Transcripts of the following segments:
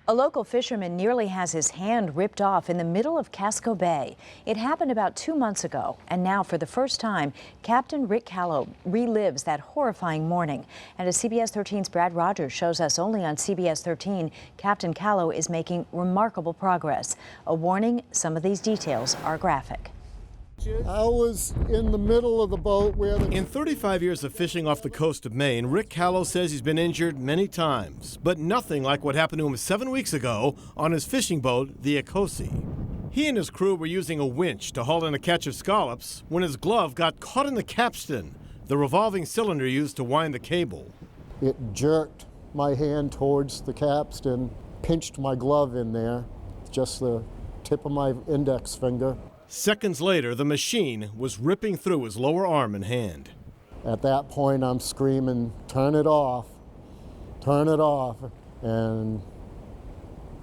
A local fisherman nearly has his hand ripped off in the middle of Casco Bay. It happened about 2 months ago, and now for the first time, Captain Rick Callow relives that horrifying morning. And as CBS 13's Brad Rogers shows us only on CBS 13, Captain Callow is making remarkable progress. A warning, some of these details are graphic. I was in the middle of the boat where In 35 years of fishing off the coast of Maine, Rick Callow says he's been injured many times, but nothing like what happened to him 7 weeks ago on his fishing boat, the Ecosi. He and his crew were using a winch to haul in a catch of scallops when his glove got caught in the capstan, the revolving cylinder used to wind the cable. It jerked my hand towards the capstan, pinched my glove in there, just the tip of my index finger. Seconds later, the machine was ripping through his lower arm and hand. At that point, I'm screaming, turn it off, and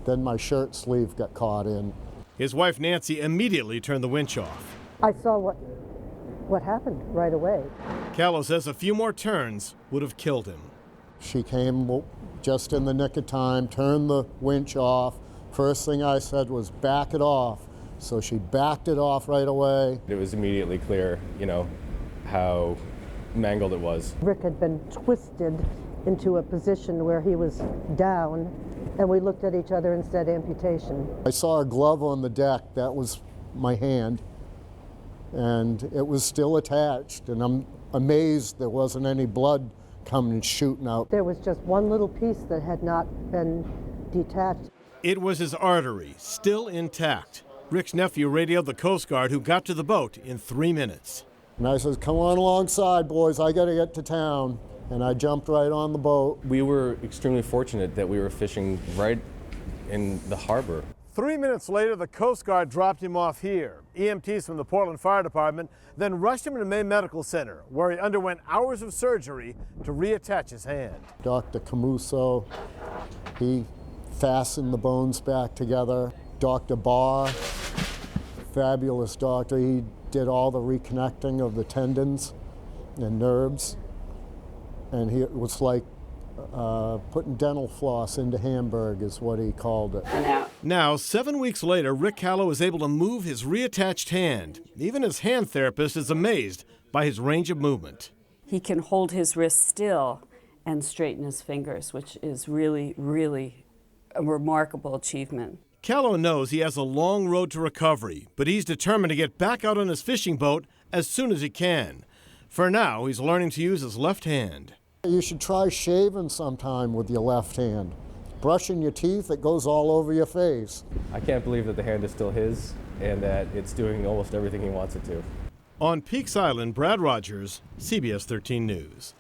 then my shirt sleeve got caught in. His wife, Nancy, immediately turned the winch off. I saw what happened right away. Callow says a few more turns would have killed him. She came just in the nick of time, turned the winch off. First thing I said was, back it off. So she backed it off right away. It was immediately clear, how mangled it was. Rick had been twisted into a position where he was down, and we looked at each other and said amputation. I saw a glove on the deck. That was my hand, and it was still attached, and I'm amazed there wasn't any blood coming shooting out. There was just one little piece that had not been detached. It was his artery, still intact. Rick's nephew radioed the Coast Guard, who got to the boat in 3 minutes. And I said, come on alongside, boys, I gotta get to town. And I jumped right on the boat. We were extremely fortunate that we were fishing right in the harbor. 3 minutes later, the Coast Guard dropped him off here. EMTs from the Portland Fire Department then rushed him to Maine Medical Center, where he underwent hours of surgery to reattach his hand. Dr. Camuso, he fastened the bones back together. Dr. Barr, fabulous doctor, he did all the reconnecting of the tendons and nerves, and it was like putting dental floss into Hamburg is what he called it. Now, 7 weeks later, Rick Callow is able to move his reattached hand. Even his hand therapist is amazed by his range of movement. He can hold his wrist still and straighten his fingers, which is really, really a remarkable achievement. Callow knows he has a long road to recovery, but he's determined to get back out on his fishing boat as soon as he can. For now, he's learning to use his left hand. You should try shaving sometime with your left hand. Brushing your teeth, it goes all over your face. I can't believe that the hand is still his and that it's doing almost everything he wants it to. On Peaks Island, Brad Rogers, CBS 13 News.